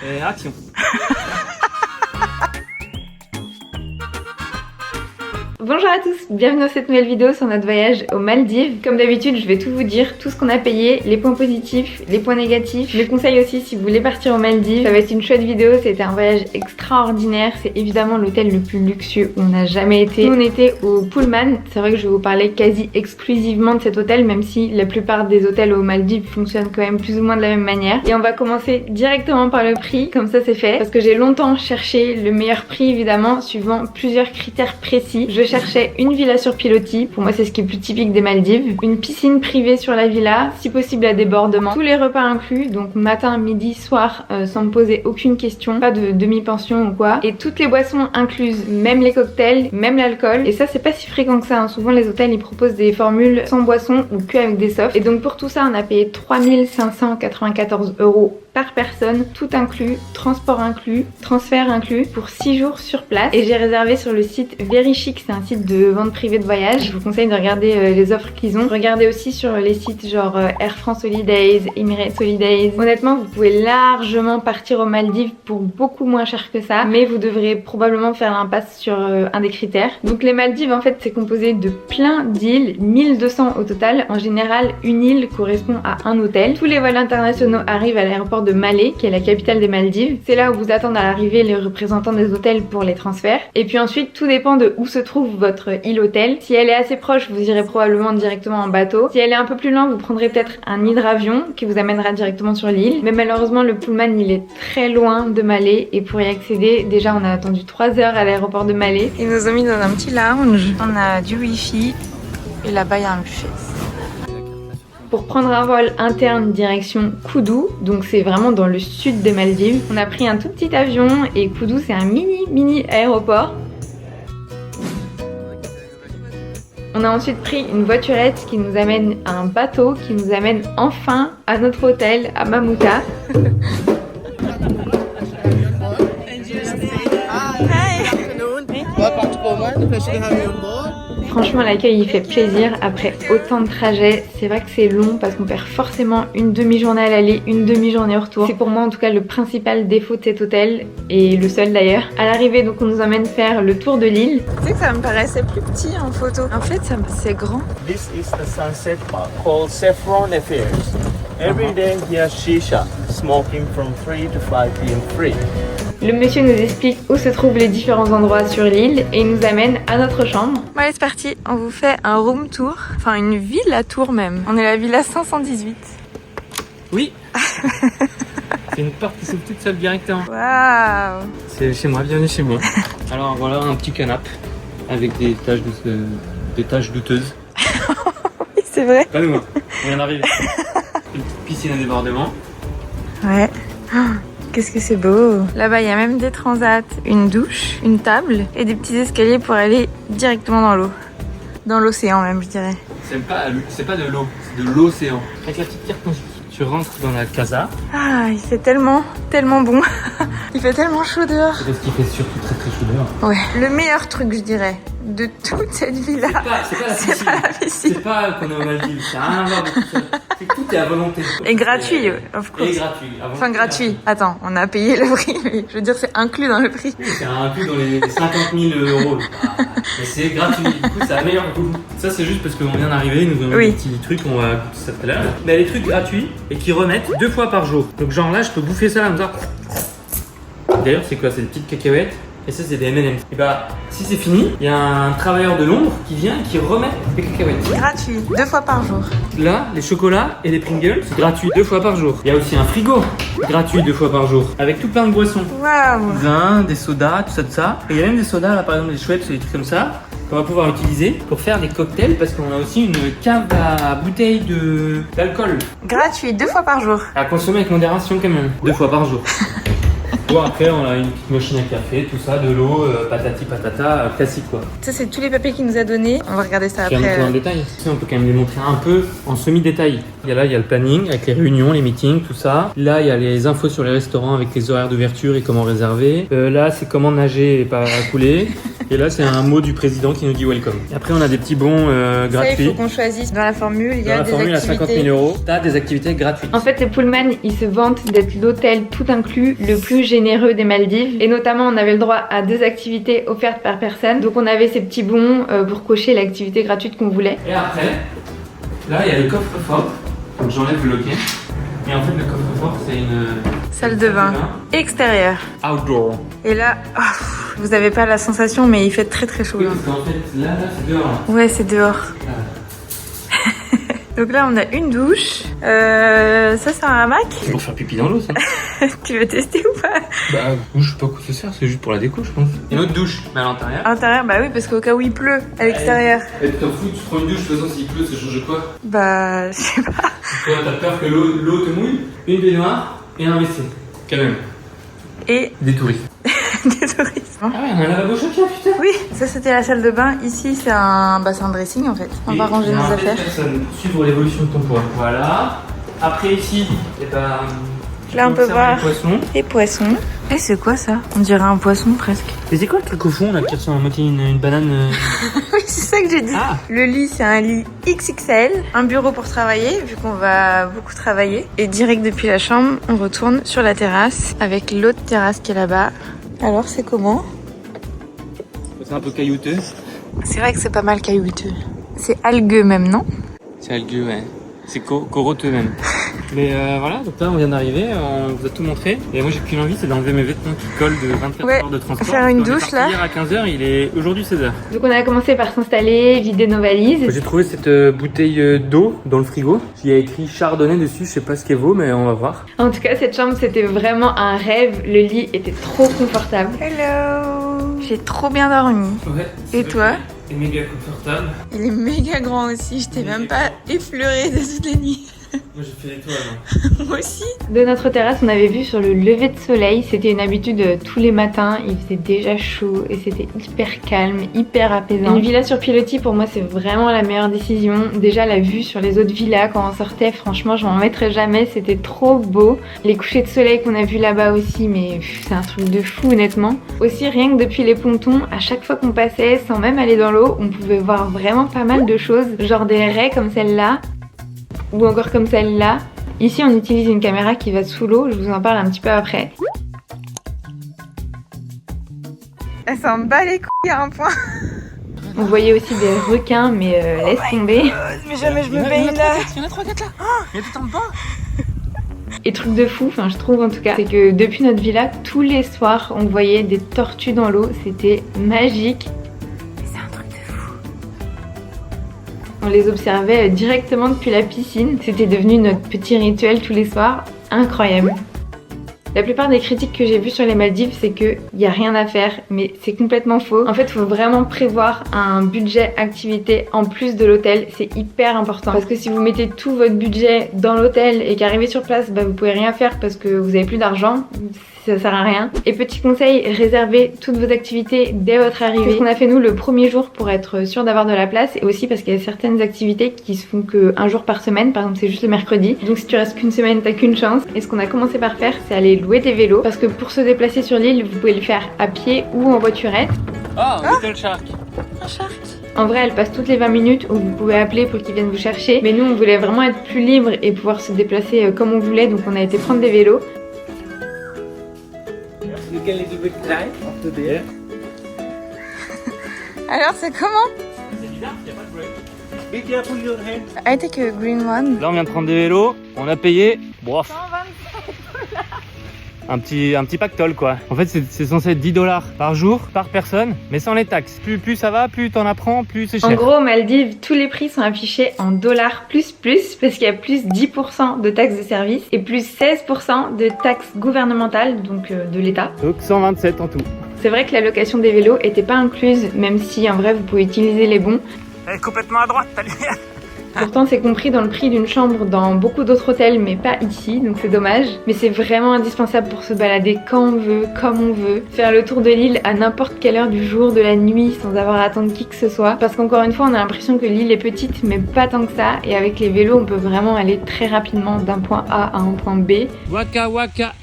Action. Bonjour à tous, bienvenue dans cette nouvelle vidéo sur notre voyage aux Maldives. Comme d'habitude, je vais tout vous dire, tout ce qu'on a payé, les points positifs, les points négatifs, les conseils aussi si vous voulez partir aux Maldives. Ça va être une chouette vidéo, c'était un voyage extraordinaire. C'est évidemment l'hôtel le plus luxueux où on a jamais été. Nous on était au Pullman, c'est vrai que je vais vous parler quasi exclusivement de cet hôtel, même si la plupart des hôtels aux Maldives fonctionnent quand même plus ou moins de la même manière. Et on va commencer directement par le prix, comme ça c'est fait, parce que j'ai longtemps cherché le meilleur prix évidemment, suivant plusieurs critères précis. Je cherchais une villa sur pilotis, pour moi c'est ce qui est plus typique des Maldives, une piscine privée sur la villa, si possible à débordement, tous les repas inclus, donc matin, midi, soir, sans me poser aucune question, pas de demi-pension ou quoi, et toutes les boissons incluses, même les cocktails, même l'alcool, et ça c'est pas si fréquent que ça, hein. Souvent les hôtels ils proposent des formules sans boisson ou que avec des softs, et donc pour tout ça on a payé 3594 € par personne, tout inclus, transport inclus, transfert inclus, pour 6 jours sur place. Et j'ai réservé sur le site Verichic, c'est un site de vente privée de voyage. Je vous conseille de regarder les offres qu'ils ont. Regardez aussi sur les sites genre Air France Holidays, Emirates Holidays. Honnêtement, vous pouvez largement partir aux Maldives pour beaucoup moins cher que ça, mais vous devrez probablement faire l'impasse sur un des critères. Donc les Maldives, en fait, c'est composé de plein d'îles, 1200 au total. En général, une île correspond à un hôtel. Tous les vols internationaux arrivent à l'aéroport de Malé, qui est la capitale des Maldives. C'est là où vous attendent à l'arrivée les représentants des hôtels pour les transferts. Et puis ensuite, tout dépend de où se trouve votre île hôtel. Si elle est assez proche, vous irez probablement directement en bateau. Si elle est un peu plus loin, vous prendrez peut-être un hydravion qui vous amènera directement sur l'île. Mais malheureusement, le Pullman, il est très loin de Malé. Et pour y accéder, déjà, on a attendu 3 heures à l'aéroport de Malé. Ils nous ont mis dans un petit lounge. On a du wifi. Et là-bas, il y a un buffet. Pour prendre un vol interne direction Kudu, donc c'est vraiment dans le sud des Maldives. On a pris un tout petit avion et Kudu c'est un mini aéroport. On a ensuite pris une voiturette qui nous amène à un bateau qui nous amène enfin à notre hôtel à Mamouta. Franchement l'accueil il fait plaisir après autant de trajets. C'est vrai que c'est long parce qu'on perd forcément une demi-journée à l'aller, une demi-journée au retour. C'est pour moi en tout cas le principal défaut de cet hôtel et le seul d'ailleurs. À l'arrivée donc on nous emmène faire le tour de l'île. Tu sais que ça me paraissait plus petit en photo. En fait c'est grand. This is the sunset bar called Saffron Affairs. Every day here shisha, smoking from 3 to 5 p.m. free. Le monsieur nous explique où se trouvent les différents endroits sur l'île et il nous amène à notre chambre. Bon allez c'est parti, on vous fait un room tour, enfin une villa tour même. On est à la villa 518. Oui. C'est une porte qui s'ouvre toute seule directement. Waouh. C'est chez moi, bienvenue chez moi. Alors voilà un petit canapé avec des taches douteuses. Oui c'est vrai. Pas nous, on vient d'arriver. Une petite piscine à débordement. Ouais. Oh, qu'est-ce que c'est beau. Là-bas il y a même des transats, une douche, une table et des petits escaliers pour aller directement dans l'eau. Dans l'océan même je dirais. C'est pas de l'eau, c'est de l'océan. Avec la petite carte tu rentres dans la casa. Ah il fait tellement bon. Il fait tellement chaud dehors. C'est parce qu'il fait surtout très chaud dehors. Ouais. Le meilleur truc je dirais de toute cette villa. C'est pas la piscine. C'est pas qu'on est aux Maldives, ça n'a rien à voir avec tout ça. C'est que tout est à volonté. Et gratuit, of course. Et gratuit. Enfin gratuit. Attends, on a payé le prix, mais je veux dire c'est inclus dans le prix. Oui, c'est inclus dans les 50 000 €. Mais c'est gratuit, du coup ça a meilleur goût. Ça c'est juste parce qu'on vient d'arriver, ils nous ont mis des petits trucs, on va goûter ça tout à l'heure. Mais il y a des trucs gratuits et qui remettent 2 fois par jour. Donc genre là je peux bouffer ça comme ça. D'ailleurs c'est quoi? C'est des petites cacahuètes. Et ça c'est des M&M's. Et bah si c'est fini, il y a un travailleur de l'ombre qui vient et qui remet les cacahuètes. Gratuit, 2 fois par jour. Là, les chocolats et les Pringles, c'est gratuit 2 fois par jour. Il y a aussi un frigo, gratuit 2 fois par jour. Avec tout plein de boissons. Waouh. Des vins, des sodas, tout ça. Et il y a même des sodas, là par exemple des chouettes, des trucs comme ça, qu'on va pouvoir utiliser pour faire des cocktails parce qu'on a aussi une cave à bouteilles d'alcool. Gratuit 2 fois par jour. À consommer avec modération quand même. 2 fois par jour. Bon, après, on a une petite machine à café, tout ça, de l'eau, patati patata, classique quoi. Ça, c'est tous les papiers qu'il nous a donnés. On va regarder ça Puis après. un peu en détail. Ici, on peut quand même les montrer un peu en semi-détail. Il y a le planning avec les réunions, les meetings, tout ça. Là, il y a les infos sur les restaurants avec les horaires d'ouverture et comment réserver. Là, c'est comment nager et pas couler. Et là, c'est un mot du président qui nous dit welcome. Et après, on a des petits bons gratuits. Il faut qu'on choisisse. Dans la formule, il y a Dans la des formule activités. à 50 000 €, t'as des activités gratuites. En fait, les Pullman, ils se vantent d'être l'hôtel tout inclus le plus généreux des Maldives. Et notamment, on avait le droit à 2 activités offertes par personne. Donc, on avait ces petits bons pour cocher l'activité gratuite qu'on voulait. Et après, là, il y a le coffre-fort. Donc, j'enlève le loquet. Et en fait, le coffre-fort, c'est une Salle de bain extérieure. Outdoor. Et là, vous avez pas la sensation, mais il fait très très chaud. Oui, parce qu'en fait, là, c'est dehors. Là. Ouais, c'est dehors. Donc là, on a une douche. Ça, c'est un hamac. C'est pour faire pipi dans l'eau, ça. Tu veux tester ou pas? Bah, je sais pas à quoi ça sert, c'est juste pour la déco, je pense. Une autre douche, mais à l'intérieur. À l'intérieur, bah oui, parce qu'au cas où il pleut à l'extérieur. Et tu t'en fous, tu prends une douche, de toute façon, s'il pleut, ça change quoi? Bah, je sais pas. Toi, t'as peur que l'eau te mouille? Une baignoire et un WC. Quand même. Et des touristes. des touristes. Ah ouais, on a un lavabo chacun, putain. Oui, ça c'était la salle de bain. Ici, c'est un dressing en fait. On va ranger nos affaires. Pour suivre l'évolution de ton poids. Voilà. Après, ici, et ben. Là, on peut voir les poissons. Les poissons. Et c'est quoi ça? On dirait un poisson presque. Mais c'est quoi le truc au fond là qui ressemble à moitié une banane Oui, c'est ça que j'ai dit. Ah. Le lit, c'est un lit XXL. Un bureau pour travailler, vu qu'on va beaucoup travailler. Et direct depuis la chambre, on retourne sur la terrasse avec l'autre terrasse qui est là-bas. Alors, c'est comment? C'est un peu caillouteux. C'est vrai que c'est pas mal caillouteux. C'est algueux même, non? C'est algueux, ouais. C'est coroteux même. Mais voilà, donc là on vient d'arriver, on vous a tout montré. Et moi j'ai qu'une envie, c'est d'enlever mes vêtements qui collent de 24 heures de transport. Faire une douche là. Hier à 15h, il est aujourd'hui 16h. Donc on a commencé par s'installer, vider nos valises. J'ai trouvé cette bouteille d'eau dans le frigo. Il y a écrit Chardonnay dessus, je sais pas ce qu'elle vaut, mais on va voir. En tout cas, cette chambre c'était vraiment un rêve. Le lit était trop confortable. Hello! J'ai trop bien dormi. Ouais. Et toi? Il est méga confortable. Il est méga grand aussi, je t'ai même pas effleuré de toute la nuit. Moi j'ai fait l'étoile. Moi aussi. De notre terrasse, on avait vu sur le lever de soleil. C'était une habitude tous les matins. Il faisait déjà chaud et c'était hyper calme, hyper apaisant. Une villa sur pilotis, pour moi, c'est vraiment la meilleure décision. Déjà, la vue sur les autres villas quand on sortait, franchement, je m'en mettrais jamais. C'était trop beau. Les couchers de soleil qu'on a vus là-bas aussi, mais c'est un truc de fou, honnêtement. Aussi, rien que depuis les pontons, à chaque fois qu'on passait, sans même aller dans l'eau, on pouvait voir vraiment pas mal de choses. Genre des raies comme celle-là. Ou encore comme celle-là. Ici, on utilise une caméra qui va sous l'eau. Je vous en parle un petit peu après. Elle s'en bat les couilles à un point. On voyait aussi des requins, mais laisse tomber. Mais jamais je me baigne là. Il y en a 3-4 là. Il y a tout en bas. Et truc de fou, enfin je trouve en tout cas, c'est que depuis notre villa, tous les soirs, on voyait des tortues dans l'eau. C'était magique. On les observait directement depuis la piscine. C'était devenu notre petit rituel tous les soirs. Incroyable. La plupart des critiques que j'ai vues sur les Maldives, c'est qu'il n'y a rien à faire, mais c'est complètement faux. En fait, il faut vraiment prévoir un budget activité en plus de l'hôtel. C'est hyper important. Parce que si vous mettez tout votre budget dans l'hôtel et qu'arrivez sur place, bah, vous pouvez rien faire parce que vous n'avez plus d'argent. Ça sert à rien. Et petit conseil, réservez toutes vos activités dès votre arrivée. C'est ce qu'on a fait nous le premier jour pour être sûr d'avoir de la place, et aussi parce qu'il y a certaines activités qui se font qu'un jour par semaine. Par exemple, c'est juste le mercredi. Donc si tu restes qu'une semaine, t'as qu'une chance. Et ce qu'on a commencé par faire, c'est aller louer des vélos, parce que pour se déplacer sur l'île, vous pouvez le faire à pied ou en voiturette. Oh, Little Shark. Un shark. En vrai, elle passe toutes les 20 minutes où vous pouvez appeler pour qu'ils viennent vous chercher. Mais nous, on voulait vraiment être plus libre et pouvoir se déplacer comme on voulait, donc on a été prendre des vélos. Alors, c'est comment? C'est bizarre, il n'y a pas de break. Be careful your hand. I take a green one. Là on vient de prendre des vélos, on a payé, bof, un petit pactole quoi. En fait c'est censé être 10 $ par jour, par personne, mais sans les taxes. Plus ça va, plus t'en apprends, plus c'est cher. En gros, aux Maldives, tous les prix sont affichés en dollars plus, parce qu'il y a plus 10% de taxes de service et plus 16% de taxes gouvernementales, donc de l'État. Donc 127 en tout. C'est vrai que la location des vélos était pas incluse, même si en vrai vous pouvez utiliser les bons. Elle est complètement à droite, ta lumière. Pourtant c'est compris dans le prix d'une chambre dans beaucoup d'autres hôtels mais pas ici, donc c'est dommage. Mais c'est vraiment indispensable pour se balader quand on veut, comme on veut. Faire le tour de l'île à n'importe quelle heure du jour, de la nuit, sans avoir à attendre qui que ce soit. Parce qu'encore une fois on a l'impression que l'île est petite mais pas tant que ça. Et avec les vélos on peut vraiment aller très rapidement d'un point A à un point B. Waka waka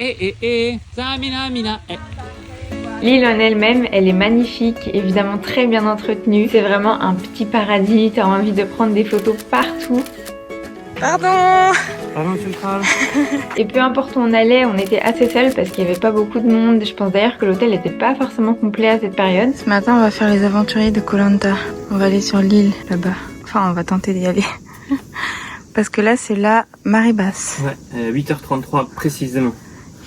samina mina L'île en elle-même, elle est magnifique, évidemment très bien entretenue. C'est vraiment un petit paradis, t'as envie de prendre des photos partout. Pardon. Pardon, central. Et peu importe où on allait, on était assez seuls parce qu'il n'y avait pas beaucoup de monde. Je pense d'ailleurs que l'hôtel n'était pas forcément complet à cette période. Ce matin, on va faire les aventuriers de Koh Lanta. On va aller sur l'île, là-bas. Enfin, on va tenter d'y aller. Parce que là, c'est la marée basse. Ouais, 8h33 précisément.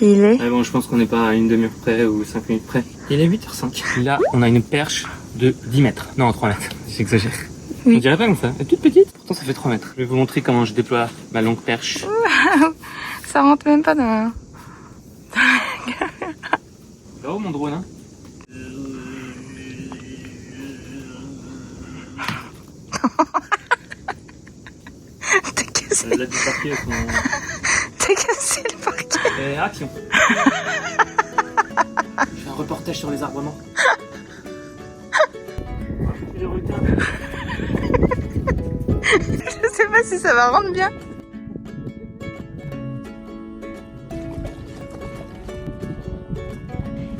Et il est... Ah bon, je pense qu'on n'est pas à une demi-heure près ou 5 minutes près. Il est 8h05. Là, on a une perche de 10 mètres. Non, 3 mètres. J'exagère. Oui. On dirait pas comme ça. Elle est toute petite, pourtant ça fait 3 mètres. Je vais vous montrer comment je déploie ma longue perche. Ça rentre même pas dans la... Là-haut mon drone, hein. T'as cassé... La du parquet, son... T'as cassé le parquet. Action. Je fais un reportage sur les arbres morts. Je sais pas si ça va rendre bien.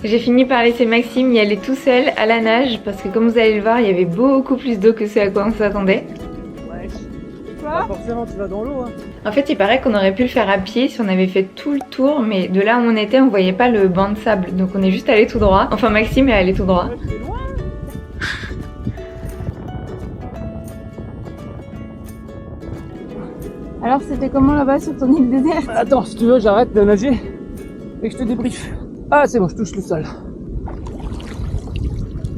J'ai fini par laisser Maxime y aller tout seul à la nage parce que comme vous allez le voir, il y avait beaucoup plus d'eau que ce à quoi on s'attendait. Ouais. Pas forcément, tu vas dans l'eau. Hein. En fait, il paraît qu'on aurait pu le faire à pied si on avait fait tout le tour, mais de là où on était, on voyait pas le banc de sable. Donc on est juste allé tout droit. Enfin, Maxime est allé tout droit. Ouais, c'est loin. Alors, c'était comment là-bas sur ton île déserte? Attends, si tu veux, j'arrête de nager et que je te débriefe. Ah, c'est bon, je touche le sol.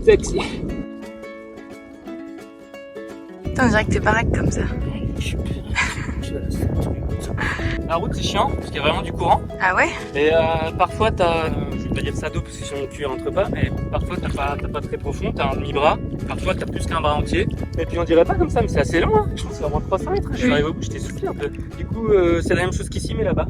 Sexy. Putain, on dirait que t'es baraque comme ça. La route c'est chiant parce qu'il y a vraiment du courant. Ah ouais? Et parfois t'as, je vais pas dire ça d'eau parce que sinon tu rentres pas, mais parfois t'as pas très profond, t'as un demi-bras, parfois t'as plus qu'un bras entier. Et puis on dirait pas comme ça, mais c'est assez long, hein. Je pense que c'est vraiment 300 mètres. Je suis arrivé au bout, j'étais soufflé un peu. Du coup, c'est la même chose qu'ici, mais là-bas.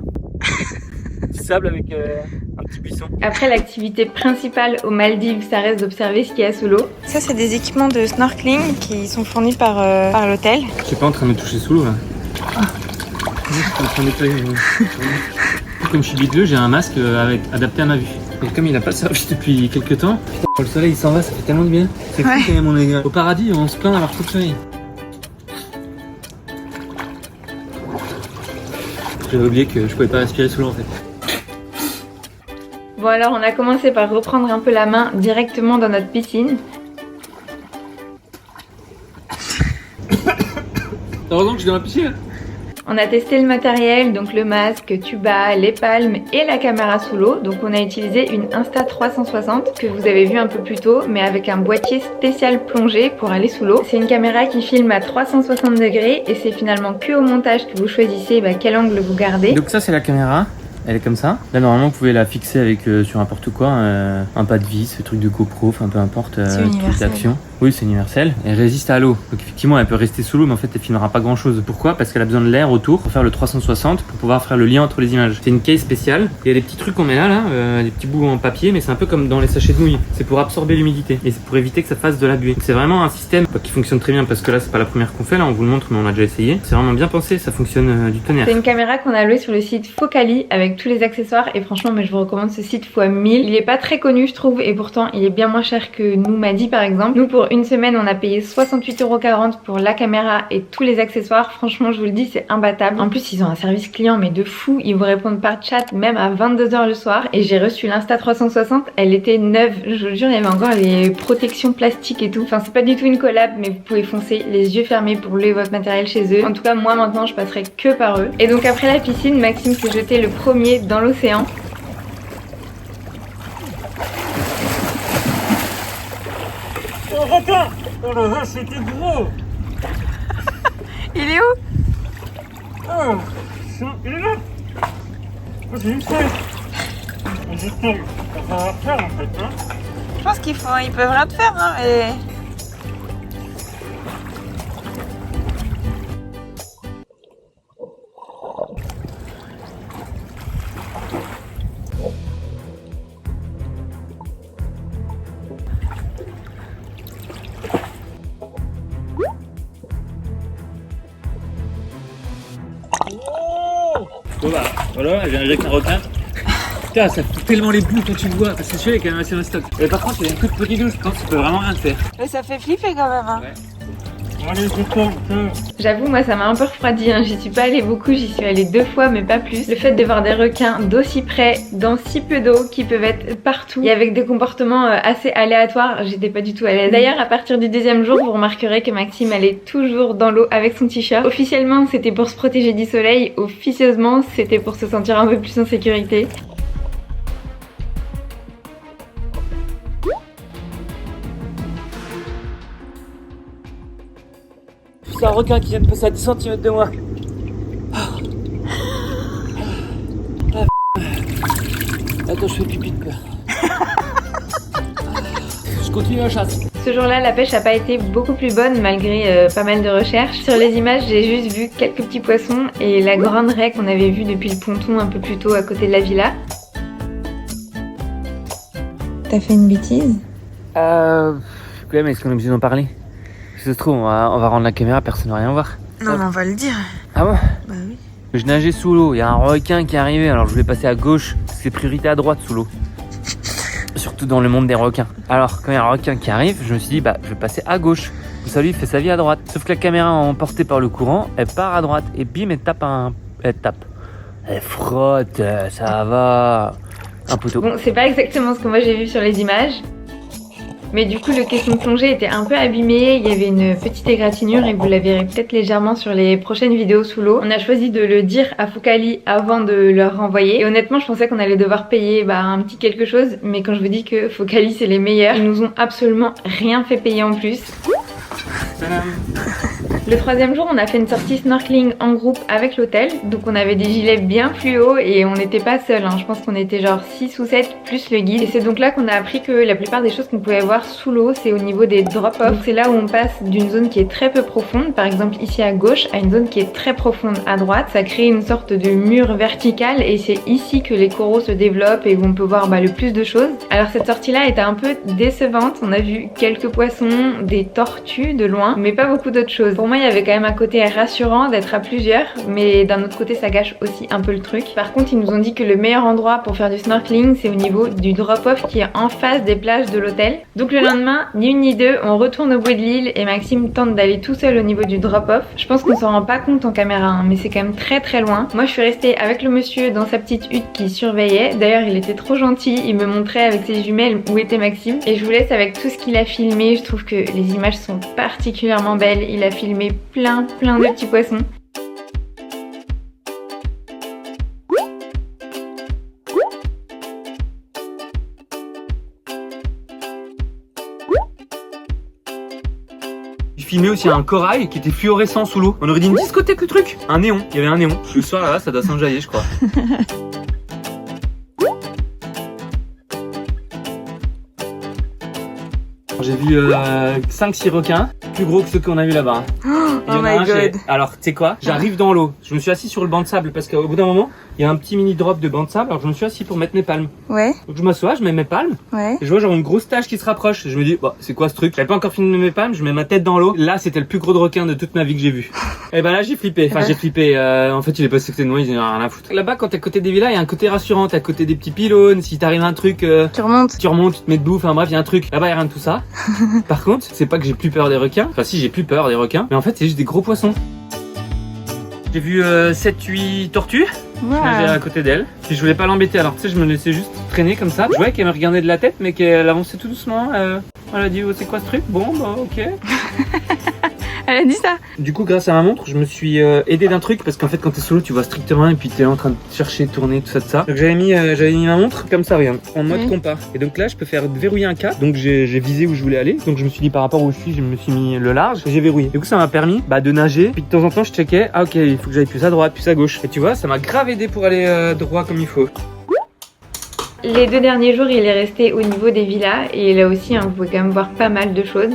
Du sable avec un petit buisson. Après, l'activité principale aux Maldives, ça reste d'observer ce qu'il y a sous l'eau. Ça, c'est des équipements de snorkeling qui sont fournis par l'hôtel. Je suis pas en train de me toucher sous l'eau là. Je suis en train de nettoyer. Comme je suis bideux, j'ai un masque adapté à ma vue. Et comme il a pas servi depuis quelques temps, putain, le soleil il s'en va, ça fait tellement de bien. C'est fou quand même, on est au paradis, on se plaint d'avoir trop de soleil. J'avais oublié que je pouvais pas respirer sous l'eau en fait. Bon alors, on a commencé par reprendre un peu la main directement dans notre piscine. Heureusement que je suis dans la piscine. On a testé le matériel, donc le masque, tuba, les palmes et la caméra sous l'eau. Donc on a utilisé une Insta360 que vous avez vu un peu plus tôt, mais avec un boîtier spécial plongé pour aller sous l'eau. C'est une caméra qui filme à 360 degrés et c'est finalement que au montage que vous choisissez quel angle vous gardez. Donc ça c'est la caméra. Elle est comme ça. Là normalement vous pouvez la fixer avec sur n'importe quoi, un pas de vis, un truc de GoPro, enfin peu importe, truc d'action. Oui, c'est universel. Elle résiste à l'eau. Donc effectivement elle peut rester sous l'eau mais en fait elle filmera pas grand chose. Pourquoi? Parce qu'elle a besoin de l'air autour pour faire le 360 pour pouvoir faire le lien entre les images. C'est une case spéciale. Il y a des petits trucs qu'on met là, des petits bouts en papier, mais c'est un peu comme dans les sachets de nouilles. C'est pour absorber l'humidité et c'est pour éviter que ça fasse de la buée. C'est vraiment un système qui fonctionne très bien parce que là c'est pas la première qu'on fait, là on vous le montre mais on a déjà essayé. C'est vraiment bien pensé, ça fonctionne du tonnerre. C'est une caméra qu'on a louée sur le site Focali avec tous les accessoires et franchement je vous recommande ce site x 1000. Il est pas très connu je trouve et pourtant il est bien moins cher que Noumadi par exemple. Nous pour une semaine on a payé 68,40 € pour la caméra et tous les accessoires. Franchement je vous le dis c'est imbattable. En plus ils ont un service client mais de fou. Ils vous répondent par chat même à 22 h le soir. Et j'ai reçu l'Insta360, elle était neuve. Je vous jure il y avait encore les protections plastiques et tout. Enfin c'est pas du tout une collab mais vous pouvez foncer les yeux fermés pour louer votre matériel chez eux. En tout cas moi maintenant je passerai que par eux. Et donc après la piscine Maxime s'est jeté le premier dans l'océan. Oh, regarde. Oh la vache, c'était gros. Il est où? Oh, il est là. Oh, j'ai une feuille. J'ai une feuille. Ça va faire en fait, hein. Je pense qu'ils peuvent rien te faire hein mais... Bon bah voilà, elle vient avec un requin. Putain, ça fout tellement les boules quand tu le vois, parce que celui-là est quand même assez en stock. Et par contre, il y a une toute petite douche, je pense qu'il peut vraiment rien faire. Mais ça fait flipper quand même. Hein. Ouais. Allez, c'est bon. J'avoue, moi ça m'a un peu refroidi, hein. J'y suis pas allée beaucoup, j'y suis allée 2 fois mais pas plus. Le fait de voir des requins d'aussi près, dans si peu d'eau, qui peuvent être partout et avec des comportements assez aléatoires, j'étais pas du tout à l'aise. D'ailleurs, à partir du 2e jour, vous remarquerez que Maxime allait toujours dans l'eau avec son t-shirt. Officiellement, c'était pour se protéger du soleil, officieusement, c'était pour se sentir un peu plus en sécurité. C'est un requin qui vient de passer à 10 cm de moi. Attends, je fais pipi de peur. Je continue la chasse. Ce jour-là, la pêche n'a pas été beaucoup plus bonne malgré pas mal de recherches. Sur les images, j'ai juste vu quelques petits poissons et la grande raie qu'on avait vue depuis le ponton un peu plus tôt à côté de la villa. T'as fait une bêtise? Ouais, mais est-ce qu'on est obligé d'en parler? Si ça se trouve, on va rendre la caméra, personne ne va rien voir. Non, mais on va le dire. Ah bon? Bah oui. Je nageais sous l'eau, il y a un requin qui est arrivé, alors je voulais passer à gauche, parce que c'est priorité à droite sous l'eau. Surtout dans le monde des requins. Alors quand il y a un requin qui arrive, je me suis dit bah je vais passer à gauche. Ça lui fait sa vie à droite. Sauf que la caméra emportée par le courant, elle part à droite et bim elle tape. Elle frotte, ça va. Un poteau. Bon, c'est pas exactement ce que moi j'ai vu sur les images. Mais du coup, le caisson de plongée était un peu abîmé, il y avait une petite égratignure et vous la verrez peut-être légèrement sur les prochaines vidéos sous l'eau. On a choisi de le dire à Focali avant de leur renvoyer. Et honnêtement, je pensais qu'on allait devoir payer un petit quelque chose, mais quand je vous dis que Focali c'est les meilleurs, ils nous ont absolument rien fait payer en plus. Tadam. Le 3e jour, on a fait une sortie snorkeling en groupe avec l'hôtel. Donc on avait des gilets bien fluo et on n'était pas seuls. Hein. Je pense qu'on était genre 6 ou 7 plus le guide. Et c'est donc là qu'on a appris que la plupart des choses qu'on pouvait voir sous l'eau, c'est au niveau des drop-off. C'est là où on passe d'une zone qui est très peu profonde, par exemple ici à gauche, à une zone qui est très profonde à droite. Ça crée une sorte de mur vertical et c'est ici que les coraux se développent et où on peut voir le plus de choses. Alors cette sortie-là était un peu décevante. On a vu quelques poissons, des tortues de loin, mais pas beaucoup d'autres choses. Pour moi, il y avait quand même un côté rassurant d'être à plusieurs, mais d'un autre côté ça gâche aussi un peu le truc. Par contre, ils nous ont dit que le meilleur endroit pour faire du snorkeling, c'est au niveau du drop-off qui est en face des plages de l'hôtel. Donc le lendemain, ni une ni deux, on retourne au bout de l'île et Maxime tente d'aller tout seul au niveau du drop-off. Je pense qu'on s'en rend pas compte en caméra, hein, mais c'est quand même très très loin. Moi, je suis restée avec le monsieur dans sa petite hutte qui surveillait. D'ailleurs, il était trop gentil, il me montrait avec ses jumelles où était Maxime. Et je vous laisse avec tout ce qu'il a filmé. Je trouve que les images sont particulièrement belles. Il a filmé plein de petits poissons. J'ai filmé aussi un corail qui était fluorescent sous l'eau. On aurait dit une discothèque le truc. Un néon, il y avait un néon. Le soir là, ça doit s'enjailler je crois. J'ai vu 5-6 requins, plus gros que ceux qu'on a vu là-bas. Oh my god. Alors, tu sais quoi? J'arrive dans l'eau. Je me suis assis sur le banc de sable parce qu'au bout d'un moment, il y a un petit mini drop de banc de sable. Alors, je me suis assis pour mettre mes palmes. Ouais. Donc, je m'assois, je mets mes palmes. Ouais. Et je vois genre une grosse tache qui se rapproche. Et je me dis, bah, c'est quoi ce truc? J'avais pas encore fini de mes palmes. Je mets ma tête dans l'eau. Là, c'était le plus gros de requin de toute ma vie que j'ai vu. Et ben là, j'ai flippé. Enfin, j'ai flippé. En fait, il est passé à côté de moi. Il en a rien à foutre. Là-bas, quand t'es à côté des villas, il y a un côté rassurant. T'es à côté des petits pylônes. Si t'arrive un truc, Tu remontes. tu te mets debout. Enfin bref, il y a un truc. Là-bas, il y a rien de tout ça. Par contre, c'est pas que j'ai plus peur des requins. Enfin, si, j'ai plus peur des requins. Mais en fait, c'est juste des gros poissons. J'ai vu 7-8 tortues. Wow. Je nageais à côté d'elle. Puis je voulais pas l'embêter. Alors tu sais, je me laissais juste traîner comme ça. Je voyais qu'elle me regardait de la tête, mais qu'elle avançait tout doucement. Elle a dit, oh, c'est quoi ce truc? Bon, bah ok. Elle a dit ça. Du coup, grâce à ma montre, je me suis aidé d'un truc parce qu'en fait, quand t'es solo, tu vois strictement rien et puis t'es en train de chercher, tourner, tout ça, de ça. Donc j'avais mis ma montre comme ça, regarde, en mode compas. Et donc là, je peux faire verrouiller un cas. Donc j'ai visé où je voulais aller. Donc je me suis dit par rapport où je suis, je me suis mis le large et j'ai verrouillé. Du coup, ça m'a permis de nager. Puis de temps en temps, je checkais. Ah ok, il faut que j'aille plus à droite, plus à gauche. Et tu vois, ça m'a grave aidé pour aller droit comme il faut. Les 2 derniers jours, il est resté au niveau des villas et là aussi, hein, vous pouvez quand même voir pas mal de choses.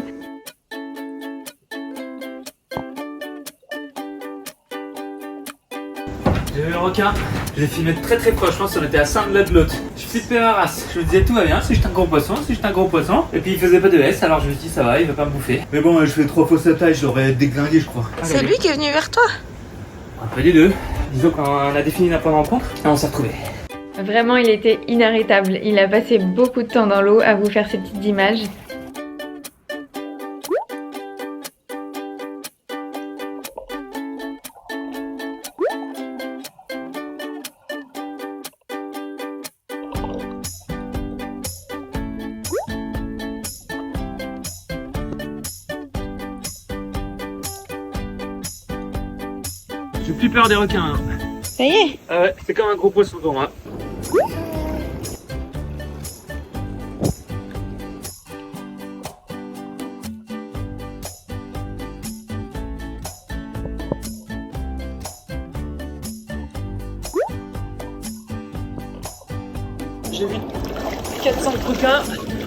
J'ai vu le requin, je l'ai filmé très très proche, je pense qu'on était à 5 de l'un de l'autre. Je flippais ma race, je me disais tout va bien, c'est juste un gros poisson, c'est juste un gros poisson. Et puis il faisait pas de S, alors je me suis dit ça va, il va pas me bouffer. Mais bon, je fais 3 fois sa taille, je l'aurais déglingué, je crois. C'est lui qui est venu vers toi? Un peu des deux. Disons qu'on a défini un point de rencontre et on s'est retrouvés. Vraiment, il était inarrêtable. Il a passé beaucoup de temps dans l'eau à vous faire ces petites images. J'ai plus peur des requins. Hein. Ça y est. Ouais, c'est comme un gros poisson pour moi. J'ai vu 400 requins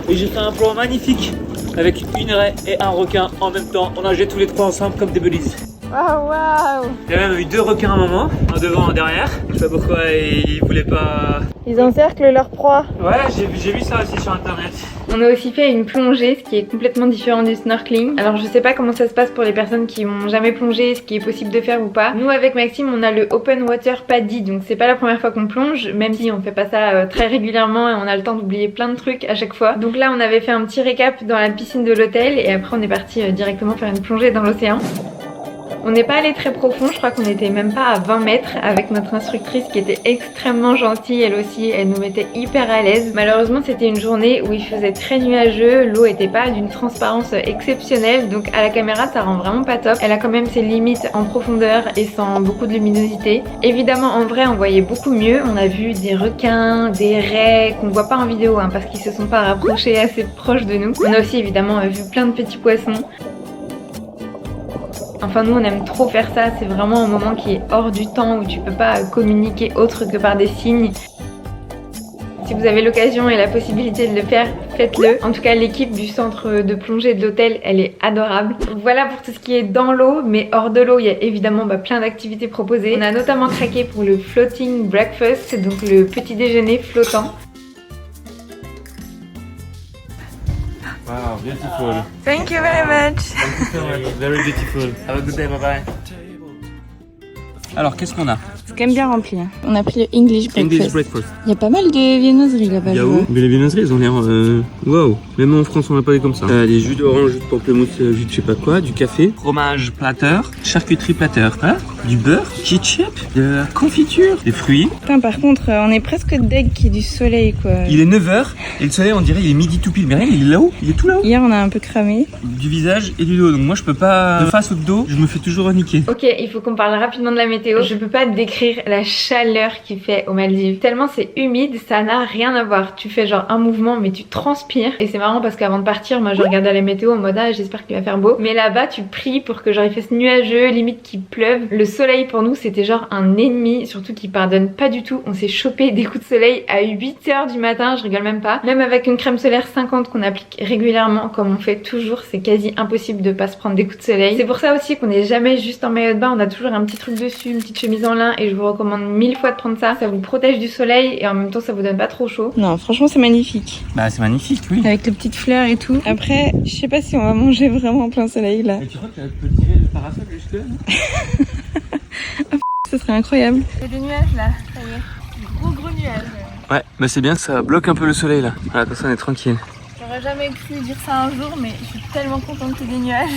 et j'ai fait un plan magnifique avec une raie et un requin en même temps. On nageait tous les trois ensemble comme des belises. Waouh, waouh. Il y a même eu 2 requins à un moment, un devant, un derrière. Je sais pas pourquoi ils voulaient pas... Ils encerclent leur proie. Ouais, j'ai vu ça aussi sur internet. On a aussi fait une plongée, ce qui est complètement différent du snorkeling. Alors je sais pas comment ça se passe pour les personnes qui n'ont jamais plongé, ce qui est possible de faire ou pas. Nous avec Maxime, on a le Open Water PADI, donc c'est pas la première fois qu'on plonge, même si on fait pas ça très régulièrement et on a le temps d'oublier plein de trucs à chaque fois. Donc là on avait fait un petit récap dans la piscine de l'hôtel et après on est parti directement faire une plongée dans l'océan. On n'est pas allé très profond, je crois qu'on était même pas à 20 mètres avec notre instructrice qui était extrêmement gentille, elle aussi, elle nous mettait hyper à l'aise. Malheureusement c'était une journée où il faisait très nuageux, l'eau était pas d'une transparence exceptionnelle, donc à la caméra ça rend vraiment pas top. Elle a quand même ses limites en profondeur et sans beaucoup de luminosité. Évidemment en vrai on voyait beaucoup mieux, on a vu des requins, des raies qu'on voit pas en vidéo hein, parce qu'ils se sont pas rapprochés assez proches de nous. On a aussi évidemment vu plein de petits poissons. Enfin nous on aime trop faire ça, c'est vraiment un moment qui est hors du temps où tu peux pas communiquer autre que par des signes. Si vous avez l'occasion et la possibilité de le faire, faites-le. En tout cas l'équipe du centre de plongée de l'hôtel, elle est adorable. Voilà pour tout ce qui est dans l'eau, mais hors de l'eau il y a évidemment plein d'activités proposées. On a notamment craqué pour le floating breakfast, donc le petit déjeuner flottant. Wow, beautiful. Thank you very much. Thank you so much. Very beautiful. Have a good day, bye bye. Alors, qu'est-ce qu'on a? C'est quand même bien rempli. Hein. On a pris le English breakfast. English breakfast. Il y a pas mal de viennoiseries là-bas. Yaourt. Mais les viennoiseries, elles ont l'air... Waouh. Même en France, on n'a pas eu comme ça. Des jus d'orange, jus de pamplemousse, jus de je sais pas quoi, du café, fromage platter, charcuterie platter, hein, du beurre, ketchup, de la confiture, des fruits. Putain, par contre, on est presque deg qu'il y ait du soleil quoi. Il est 9h et le soleil, on dirait, il est midi tout pile. Mais rien, il est là-haut, il est tout là-haut. Hier, on a un peu cramé. Du visage et du dos. Donc moi, je peux pas... De face ou de dos, je me fais toujours niquer. Ok, il faut qu'on parle rapidement de la météo. Je peux pas décrire la chaleur qu'il fait aux Maldives. Tellement c'est humide, ça n'a rien à voir. Tu fais genre un mouvement, mais tu transpires. Et c'est marrant parce qu'avant de partir, moi je regardais la météo en mode ah, j'espère qu'il va faire beau. Mais là-bas, tu pries pour que genre il fasse nuageux, limite qu'il pleuve. Le soleil pour nous, c'était genre un ennemi, surtout qu'il pardonne pas du tout. On s'est chopé des coups de soleil à 8h du matin, je rigole même pas. Même avec une crème solaire 50 qu'on applique régulièrement, comme on fait toujours, c'est quasi impossible de pas se prendre des coups de soleil. C'est pour ça aussi qu'on n'est jamais juste en maillot de bain, on a toujours un petit truc dessus, une petite chemise en lin, et je vous recommande 1000 fois de prendre ça. Ça vous protège du soleil et en même temps ça vous donne pas trop chaud. Non, franchement c'est magnifique. Bah c'est magnifique, oui. Avec les petites fleurs et tout. Après, je sais pas si on va manger vraiment en plein soleil là. Mais tu crois que tu peux tirer le parasol jusque là? Ce serait incroyable. Il y a des nuages là, ça y est. Gros nuages. Ouais, bah c'est bien que ça bloque un peu le soleil là. Voilà, comme ça on est tranquille. J'aurais jamais cru dire ça un jour, mais je suis tellement contente qu'il y ait des nuages.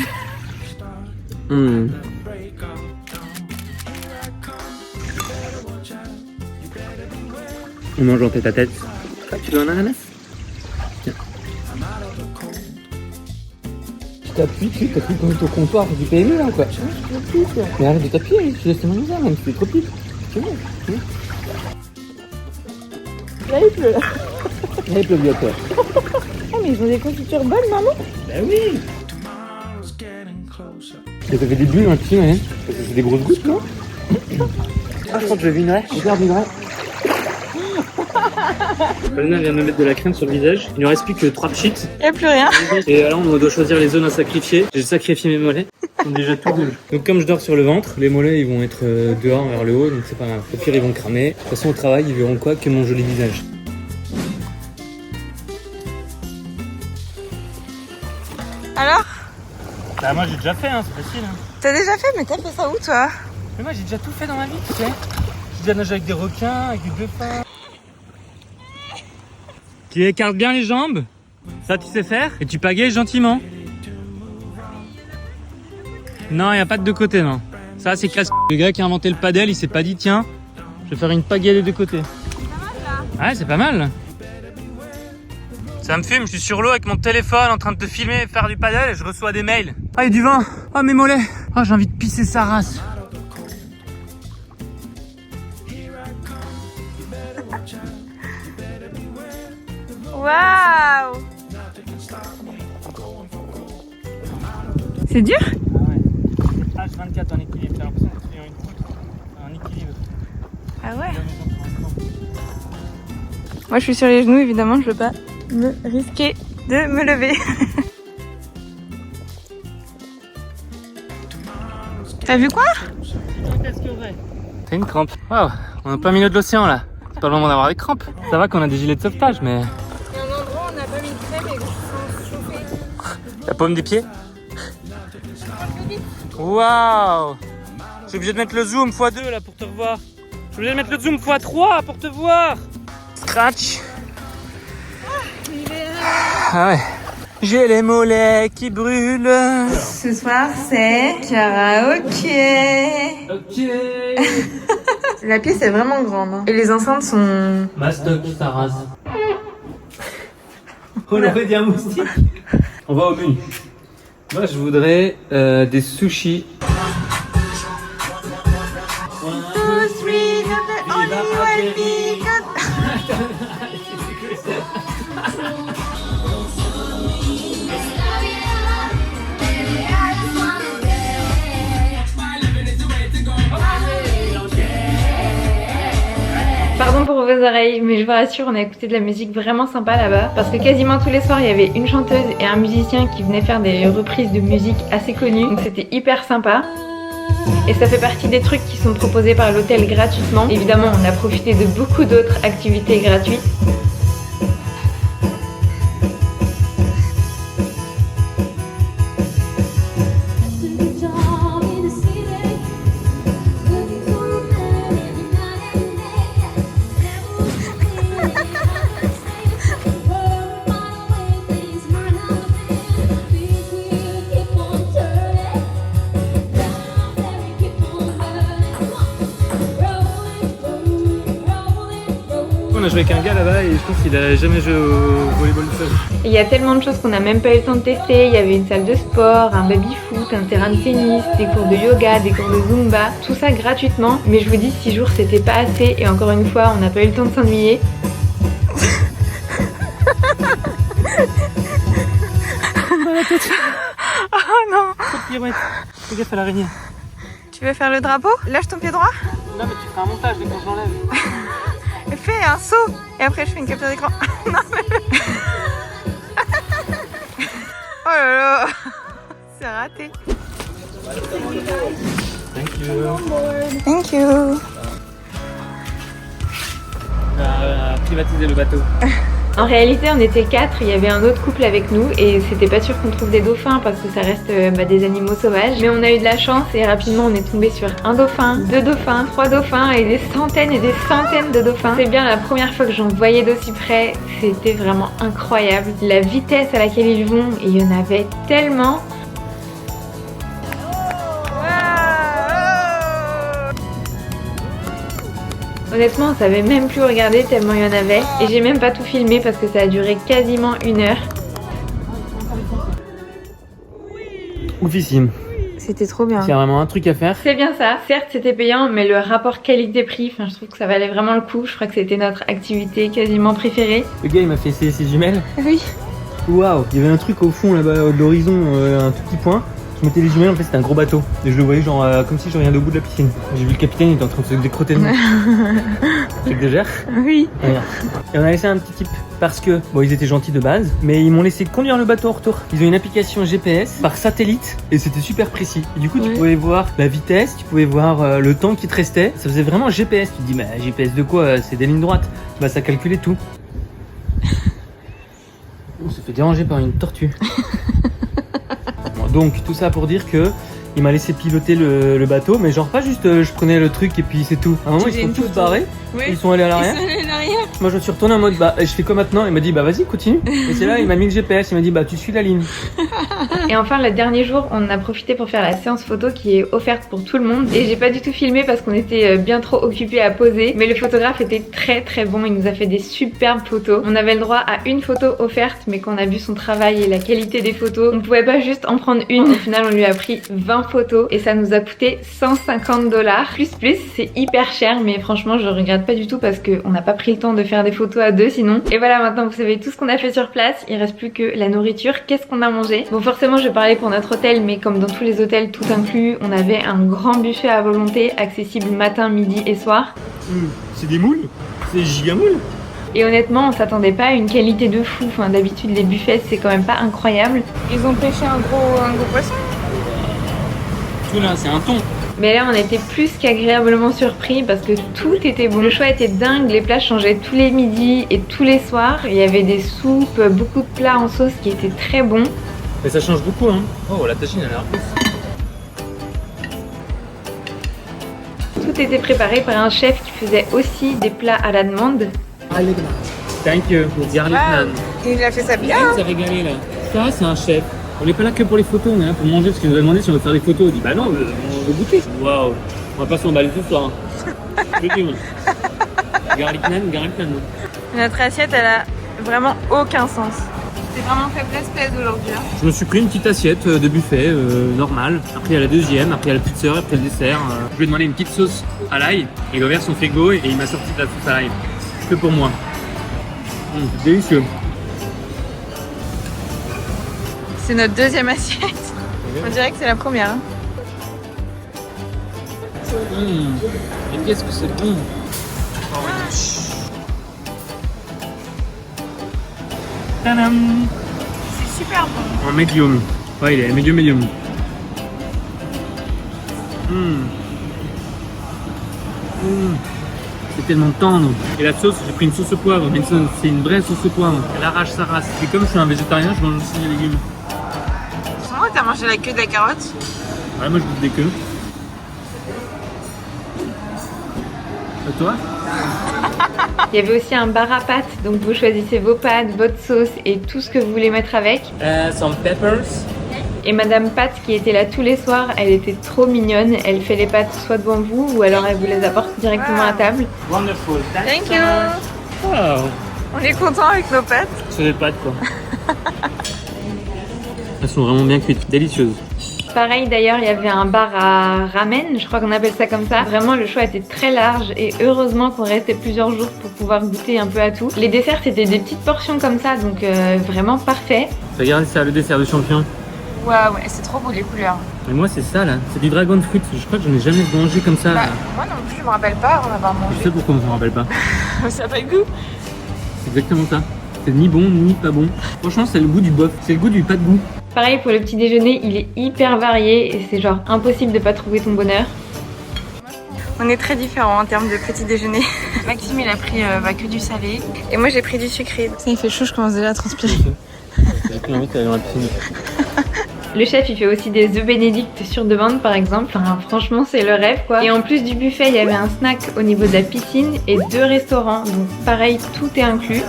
On mange en tête à tête. Ah, tu veux un ananas? Tiens. Tu t'appuies dessus, t'as pris comme au comptoir du PME là ou quoi? Mais arrête de t'appuyer, tu laisses tes mains là, même si tu es trop petite. Tu vois? Là il pleut là. Là il pleut bien toi. Oh mais ils ont des confitures bonnes maman. Bah oui. Et ça fait des bulles dans le piscine, hein? Parce que c'est des grosses gouttes, non? Ah, je crois que je vis une raie. Regarde une raie. Paulina vient de me mettre de la crème sur le visage. Il ne reste plus que 3 cheats. Il n'y a plus rien. Et là, on doit choisir les zones à sacrifier. J'ai sacrifié mes mollets. Ils sont déjà tout rouges. Donc, comme je dors sur le ventre, les mollets ils vont être dehors vers le haut. Donc, c'est pas grave. Au pire, ils vont cramer. De toute façon, au travail, ils verront quoi que mon joli visage. Alors? Bah, moi, j'ai déjà fait, hein, c'est facile. Hein. T'as déjà fait? Mais t'as fait ça où toi? Mais moi, j'ai déjà tout fait dans ma vie, tu sais. qui déjà nage avec des requins, avec des dauphins. Tu écartes bien les jambes. Ça, tu sais faire. Et tu pagayes gentiment. Non, il n'y a pas de deux côtés, non. Ça, c'est casse. Le gars qui a inventé le paddle, il s'est pas dit, tiens, je vais faire une pagaie des deux côtés. C'est pas mal là. Ouais, c'est pas mal. Ça me fume, je suis sur l'eau avec mon téléphone en train de te filmer et faire du paddle et je reçois des mails. Ah, il y a du vent. Ah, mes mollets. Ah, j'ai envie de pisser sa race. Waouh! C'est dur? Ah ouais. H24 en équilibre, j'ai l'impression que c'est une poutre en équilibre. Ah ouais? Moi je suis sur les genoux évidemment, je veux pas me risquer de me lever. T'as vu quoi? T'as une crampe. Waouh, on est en plein milieu de l'océan là. C'est pas le moment d'avoir des crampes. Ça va qu'on a des gilets de sauvetage, mais. Il y a un endroit où on n'a pas mis de crème et que je sens chauffer. La paume des pieds. Waouh! Je suis obligé de mettre le zoom x2 là pour te revoir. Je suis obligé de mettre le zoom x3 pour te voir. Scratch. Ah ouais. J'ai les mollets qui brûlent. Ce soir c'est karaoké. Ok. La pièce est vraiment grande hein. Et les enceintes sont... Mastoc, ça rase. On aurait dit un moustique. On va au menu. Moi je voudrais des sushis. Pardon pour vos oreilles, mais je vous rassure, on a écouté de la musique vraiment sympa là-bas. Parce que quasiment tous les soirs, il y avait une chanteuse et un musicien qui venaient faire des reprises de musique assez connues. Donc c'était hyper sympa. Et ça fait partie des trucs qui sont proposés par l'hôtel gratuitement. Évidemment, on a profité de beaucoup d'autres activités gratuites. On a joué avec un gars là-bas et je pense qu'il a jamais joué au volleyball seul. Il y a tellement de choses qu'on n'a même pas eu le temps de tester. Il y avait une salle de sport, un baby-foot, un terrain de tennis, des cours de yoga, des cours de zumba, tout ça gratuitement. Mais je vous dis, 6 jours c'était pas assez et encore une fois, on n'a pas eu le temps de s'ennuyer. Oh non! Fais gaffe à l'araignée. Tu veux faire le drapeau? Lâche ton pied droit. Non mais tu feras un montage dès qu'on j'enlève. Fais un saut et après je fais une capture d'écran. Non mais... Oh là là, c'est raté. Thank you. Thank you. On a privatisé le bateau. En réalité, on était 4, il y avait un autre couple avec nous et c'était pas sûr qu'on trouve des dauphins parce que ça reste des animaux sauvages. Mais on a eu de la chance et rapidement on est tombé sur un dauphin, 2 dauphins, 3 dauphins et des centaines de dauphins. C'est bien la première fois que j'en voyais d'aussi près, c'était vraiment incroyable. La vitesse à laquelle ils vont, et il y en avait tellement. Honnêtement, on savait même plus regarder tellement il y en avait. Et j'ai même pas tout filmé parce que ça a duré quasiment 1 heure. Oufissime. C'était trop bien. S'il y a vraiment un truc à faire. C'est bien ça. Certes, c'était payant, mais le rapport qualité-prix, je trouve que ça valait vraiment le coup. Je crois que c'était notre activité quasiment préférée. Le gars, il m'a fait essayer ses jumelles. Oui. Waouh, il y avait un truc au fond là-bas de l'horizon, un tout petit point. Je mettais les jumelles, en fait c'était un gros bateau. Et je le voyais genre comme si je regardais au bout de la piscine. J'ai vu le capitaine, il était en train de se décrotter de moi. J'exagère? Oui. Regarde. Et on a laissé un petit tip parce que, bon, ils étaient gentils de base, mais ils m'ont laissé conduire le bateau en retour. Ils ont une application GPS par satellite et c'était super précis. Et du coup, tu pouvais voir la vitesse, tu pouvais voir le temps qui te restait. Ça faisait vraiment GPS. Tu te dis, bah GPS de quoi? C'est des lignes droites. Bah ça calculait tout. On s'est fait déranger par une tortue. Donc tout ça pour dire que il Il m'a laissé piloter le bateau, mais genre pas juste je prenais le truc et puis c'est tout. À un moment, ils sont tous barrés. Oui. Ils sont allés à l'arrière. Moi, je me suis retourné en mode bah, je fais quoi maintenant? Il m'a dit bah vas-y, continue. Et c'est là, il m'a mis le GPS. Il m'a dit bah tu suis la ligne. Et enfin, le dernier jour, on en a profité pour faire la séance photo qui est offerte pour tout le monde. Et j'ai pas du tout filmé parce qu'on était bien trop occupés à poser. Mais le photographe était très très bon. Il nous a fait des superbes photos. On avait le droit à une photo offerte, mais quand on a vu son travail et la qualité des photos, on pouvait pas juste en prendre une. Au final, on lui a pris 20 photos et ça nous a coûté 150 $. Plus, c'est hyper cher, mais franchement, je regrette pas du tout parce qu'on n'a pas pris le temps de faire des photos à deux sinon. Et voilà, maintenant vous savez tout ce qu'on a fait sur place. Il reste plus que la nourriture. Qu'est-ce qu'on a mangé? Bon, forcément, je parlais pour notre hôtel, mais comme dans tous les hôtels tout inclus, on avait un grand buffet à volonté, accessible matin, midi et soir. C'est des moules? C'est des gigamoules? Et honnêtement, on s'attendait pas à une qualité de fou. Enfin, d'habitude, les buffets, c'est quand même pas incroyable. Ils ont pêché un gros poisson. Tout là, c'est un thon. Mais là, on était plus qu'agréablement surpris parce que tout était bon. Le choix était dingue, les plats changeaient tous les midis et tous les soirs. Il y avait des soupes, beaucoup de plats en sauce qui étaient très bons. Mais ça change beaucoup, hein. Oh, la tagine, elle a l'air Tout était préparé par un chef qui faisait aussi des plats à la demande. Thank you. Garlic naan. Il a fait ça bien. Ça régalé là. Ça, c'est un chef. On n'est pas là que pour les photos, on est là pour manger parce qu'il nous a demandé si on veut faire des photos. On dit bah non, on veut goûter. Waouh, on va pas s'emballer tout ce soir. Je dis moi. Garlic naan. Notre assiette, elle a vraiment aucun sens. C'est vraiment faiblesse aujourd'hui. Hein. Je me suis pris une petite assiette de buffet normale. Après il y a la deuxième, après il y a la petite sœur, après le dessert. Je lui ai demandé une petite sauce à l'ail. Il a ouvert son frigo et il m'a sorti de la sauce à l'ail. Que pour moi. C'est délicieux. C'est notre deuxième assiette. On dirait que c'est la première. Hein. Et qu'est-ce que c'est bon. Tadam. C'est super bon. En medium. Ouais, il est medium. C'est tellement tendre. Et la sauce, j'ai pris une sauce au poivre. Mais c'est une vraie sauce au poivre. Elle arrache sa race. Et comme je suis un végétarien, je mange aussi des légumes. Comment t'as mangé la queue de la carotte? Ouais, moi je goûte des queues. Et toi? Il y avait aussi un bar à pâtes, donc vous choisissez vos pâtes, votre sauce et tout ce que vous voulez mettre avec. Some peppers. Et Madame Pat qui était là tous les soirs, elle était trop mignonne. Elle fait les pâtes soit devant vous ou alors elle vous les apporte directement à table. Wonderful. Thank you. Wow. On est content avec nos pâtes. C'est des pâtes quoi. Elles sont vraiment bien cuites, délicieuses. Pareil d'ailleurs, il y avait un bar à ramen, je crois qu'on appelle ça comme ça. Vraiment le choix était très large et heureusement qu'on restait plusieurs jours pour pouvoir goûter un peu à tout. Les desserts c'était des petites portions comme ça, donc vraiment parfait. Regardez ça, le dessert de champion. Waouh, c'est trop beau les couleurs. Mais moi c'est ça là, c'est du dragon fruit. Je crois que j'en ai jamais mangé comme ça. Moi non plus, je me rappelle pas en avoir mangé. Je sais pourquoi on s'en rappelle pas. Ça n'a pas de goût. C'est exactement ça. C'est ni bon ni pas bon. Franchement c'est le goût du bof, c'est le goût du pas de goût. Pareil pour le petit déjeuner, il est hyper varié et c'est genre impossible de pas trouver ton bonheur. On est très différents en termes de petit déjeuner. Maxime il a pris que du salé et moi j'ai pris du sucré. Ça il fait chaud, je commence déjà à transpirer. J'ai plus envie d'aller dans la piscine. Le chef il fait aussi des œufs bénédicts sur demande par exemple, enfin, franchement c'est le rêve quoi. Et en plus du buffet il y avait un snack au niveau de la piscine et 2 restaurants, donc pareil tout est inclus.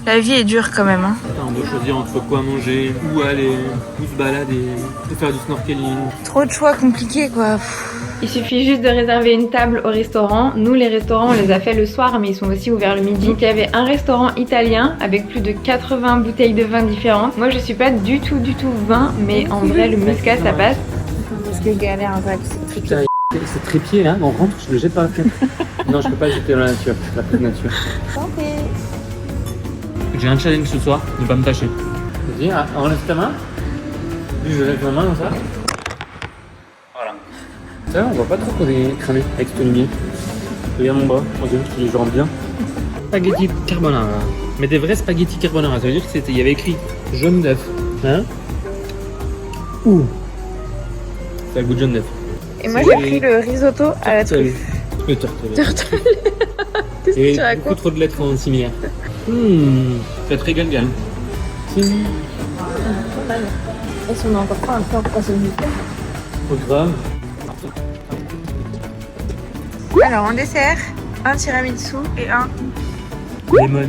La vie est dure quand même hein. On doit choisir entre quoi manger, où aller, où se balader, où faire du snorkeling. Trop de choix compliqués quoi. Il suffit juste de réserver une table au restaurant. Nous les restaurants on les a fait le soir mais ils sont aussi ouverts le midi. Donc il y avait un restaurant italien avec plus de 80 bouteilles de vin différentes. Moi je suis pas du tout vin mais en vrai le muscat ça passe. Parce que galère un peu avec ce Putain, c'est trépied là, on rentre, je le jette par la fenêtre. Non je peux pas le jeter dans la nature, la pleine nature. Santé. J'ai un challenge ce soir, ne pas me tâcher. Vas-y, enlève ta main. Je lève ma main comme ça. Voilà. Ça va, on voit pas trop qu'on est cramé avec cette lumière. Regarde mon bras, mon dieu, je les jambes bien. Spaghetti carbonara. Mais des vrais spaghetti carbonara, ça veut dire qu'il y avait écrit jaune d'œuf. Hein? Ouh. Ça a le goût de jaune d'œuf. Et moi j'ai pris le risotto à la truffe. Le turtle. Turtle. Qu'est-ce que Et tu racontes? beaucoup trop de lettres en similaire. Ça te régale bien. Est-ce qu'on a encore pas un peu en passer le buffet? grave. Alors en dessert, un tiramisu et un... Lemon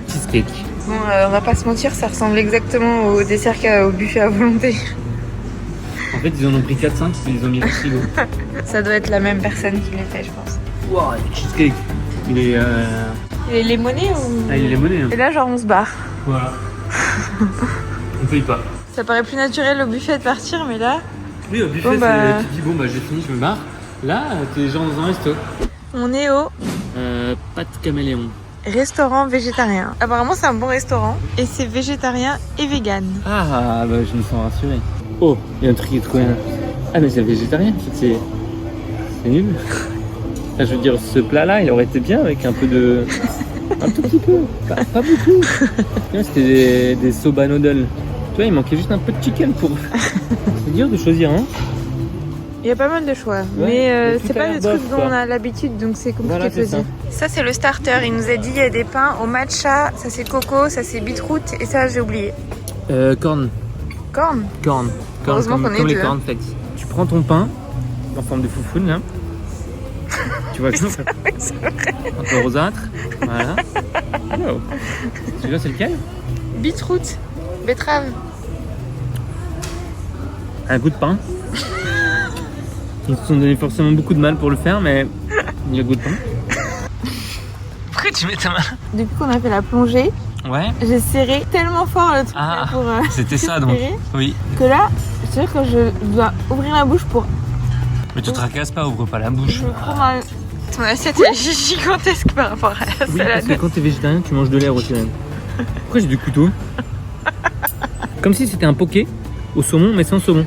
cheesecake. Bon, on va pas se mentir, ça ressemble exactement au dessert qu'il y a au buffet à volonté. En fait, ils en ont pris 4-5 et ils ont mis le frigo. Ça doit être la même personne qui l'a fait, je pense. Wow, le cheesecake. Il est. Il est lémoné ou... Ah, il est lémoné. Hein. Et là, genre, on se barre. Voilà. On paye pas. Ça paraît plus naturel au buffet de partir, mais là... Oui, au buffet, Bon, bah... tu dis bon, bah j'ai fini, je me barre. Là, t'es genre dans un resto. On est au Pâte caméléon. restaurant végétarien. Apparemment, c'est un bon restaurant et c'est végétarien et vegan. Ah, bah je me sens rassuré. Oh, il y a un truc qui est trop bien. Ah, mais c'est végétarien, en fait, c'est nul. Ah, je veux dire, ce plat-là, il aurait été bien avec un peu de. Un tout petit peu, pas beaucoup. C'était des soba noodles. Tu vois, il manquait juste un peu de chicken pour. C'est dur de choisir, hein. Il y a pas mal de choix, mais c'est pas des trucs dont on a l'habitude, donc c'est compliqué de choisir. Ça, c'est le starter. Il nous a dit il y a des pains au matcha, ça c'est coco, ça c'est beetroot, et ça j'ai oublié. Corn. Corn. Heureusement qu'on est comme les deux. cornflakes. Tu prends ton pain en forme de foufoune là. Tu vois que non, un peu rosâtre. Voilà. Wow. Celui-là, c'est lequel? Beetroot. Betterave. Un goût de pain. Ils se sont donné forcément beaucoup de mal pour le faire, mais il y a goût de pain. Pourquoi tu mets ta main? Depuis qu'on a fait la plongée, Ouais. j'ai serré tellement fort le truc là, pour c'était ça donc. respirer, Oui. que là, c'est sûr que je dois ouvrir la bouche pour... Mais tu te tracasses pas, ouvre pas la bouche. Je me prends mal. Ton assiette elle est gigantesque par rapport à la Oui, salade. parce que quand t'es végétarien, tu manges de l'air aussi même. Pourquoi j'ai du couteau? Comme si c'était un poké au saumon, mais sans saumon.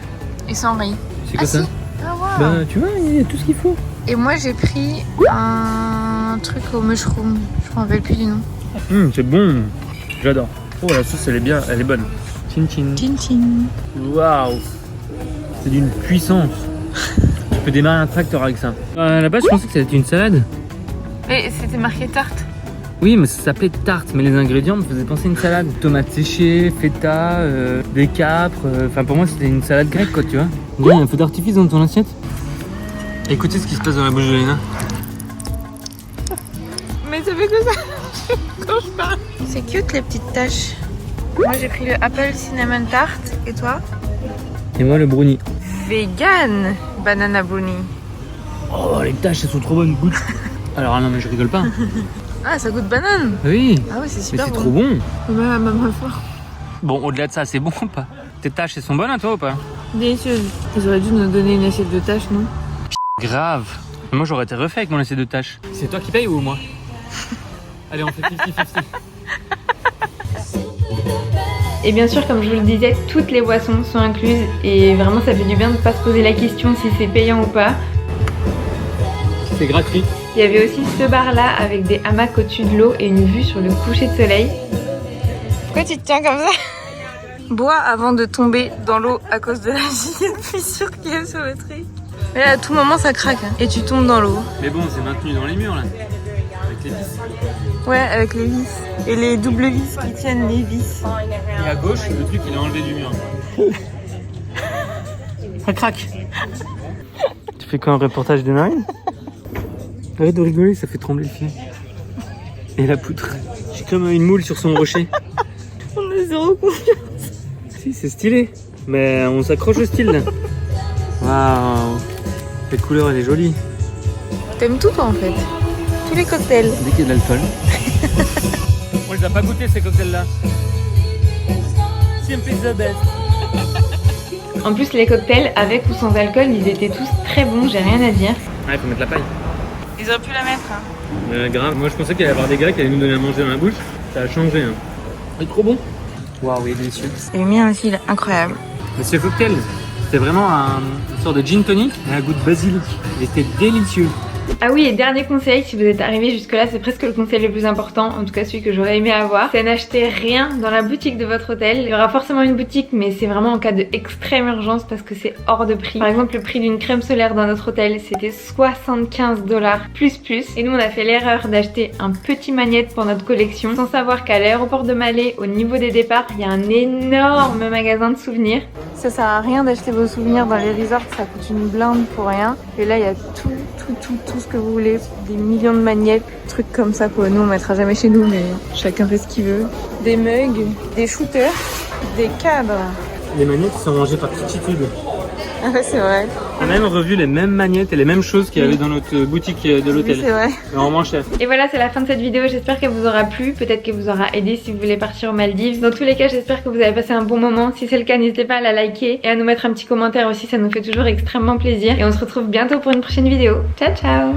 Et sans riz. C'est quoi ça? Ah wow. Bah, tu vois, il y a tout ce qu'il faut. Et moi j'ai pris un truc au mushroom. Je me rappelle plus du nom. C'est bon. J'adore. Oh, la sauce, elle est bien, elle est bonne. Chin chin. Chin chin. Waouh. C'est d'une puissance. Tu peux démarrer un tracteur avec ça. À la base, je pensais que c'était une salade. Mais c'était marqué tarte. Oui, mais ça s'appelait tarte, mais les ingrédients me faisaient penser à une salade. Tomates séchées, feta, des capres. Enfin, pour moi, c'était une salade grecque, quoi, tu vois. Il y a un feu d'artifice dans ton assiette. Écoutez ce qui se passe dans la bouche de Léna. Mais ça fait que ça quand je parle. C'est cute les petites taches. Moi j'ai pris le apple cinnamon tart. Et toi? Et moi, le brownie. Vegan banana brownie. Oh, les taches, elles sont trop bonnes, goûte. Alors, non, mais je rigole pas. Ah, ça goûte banane. Oui. Ah ouais, c'est Mais super c'est bon. trop bon. Ma maman fort. Bon, au-delà de ça, c'est bon ou pas? Tes tâches, elles sont bonnes à toi ou pas? Délicieuse. Ils auraient dû nous donner une assiette de tâches, non? Grave. Moi, j'aurais été refait avec mon assiette de tâches. C'est toi qui paye ou moi? Allez, on fait 50-50. Et bien sûr, comme je vous le disais, toutes les boissons sont incluses. Et vraiment, ça fait du bien de ne pas se poser la question si c'est payant ou pas. C'est gratuit. Il y avait aussi ce bar là avec des hamacs au-dessus de l'eau et une vue sur le coucher de soleil. Pourquoi tu te tiens comme ça? Bois avant de tomber dans l'eau à cause de la giga fissure qu'il y a sur le truc. Mais là, à tout moment ça craque hein, et tu tombes dans l'eau. Mais bon, c'est maintenu dans les murs là. Avec les vis. Ouais, avec les vis. Et les doubles vis qui tiennent les vis. Et à gauche, le truc il est enlevé du mur. Ça craque. Tu fais quoi, un reportage de narine? Arrête de rigoler, ça fait trembler le fil. Et la poutre. Je suis comme une moule sur son rocher. On a zéro confiance. Si, c'est stylé. Mais on s'accroche au style là. Waouh. Cette couleur elle est jolie. T'aimes tout toi en fait. Tous les cocktails. Dès qu'il y a de l'alcool. On les a pas goûtés ces cocktails là. Simple the best. En plus les cocktails avec ou sans alcool ils étaient tous très bons, j'ai rien à dire. Ouais, faut mettre la paille. Ils auraient pu la mettre hein. Grave, moi je pensais qu'il allait y avoir des Grecs qui allaient nous donner à manger dans la bouche. Ça a changé. Hein. C'est trop bon. Waouh, il est délicieux. Et le mien aussi il est incroyable. Mais ce cocktail, c'était vraiment une sorte de gin tonic et un goût de basilic. Il était délicieux. Ah oui, et dernier conseil, si vous êtes arrivé jusque là, c'est presque le conseil le plus important, en tout cas celui que j'aurais aimé avoir, c'est n'acheter rien dans la boutique de votre hôtel. Il y aura forcément une boutique, mais c'est vraiment en cas de extrême urgence parce que c'est hors de prix. Par exemple, le prix d'une crème solaire dans notre hôtel, c'était 75 $ plus. Et nous, on a fait l'erreur d'acheter un petit magnète pour notre collection, sans savoir qu'à l'aéroport de Malé, au niveau des départs, il y a un énorme magasin de souvenirs. Ça sert à rien d'acheter vos souvenirs dans les resorts, ça coûte une blinde pour rien. Et là, il y a tout ce que vous voulez, des millions de magnettes, trucs comme ça quoi. Nous on mettra jamais chez nous, mais chacun fait ce qu'il veut. Des mugs, des shooters, des cadres. Les magnettes sont rangées par petititude. Ah ouais, c'est vrai. On a même revu les mêmes magnettes et les mêmes choses qu'il y avait dans notre boutique de l'hôtel. Oui, c'est vrai. Mais en moins cher. Et voilà, c'est la fin de cette vidéo. J'espère qu'elle vous aura plu. Peut-être qu'elle vous aura aidé si vous voulez partir aux Maldives. Dans tous les cas, j'espère que vous avez passé un bon moment. Si c'est le cas, n'hésitez pas à la liker et à nous mettre un petit commentaire aussi. Ça nous fait toujours extrêmement plaisir. Et on se retrouve bientôt pour une prochaine vidéo. Ciao, ciao!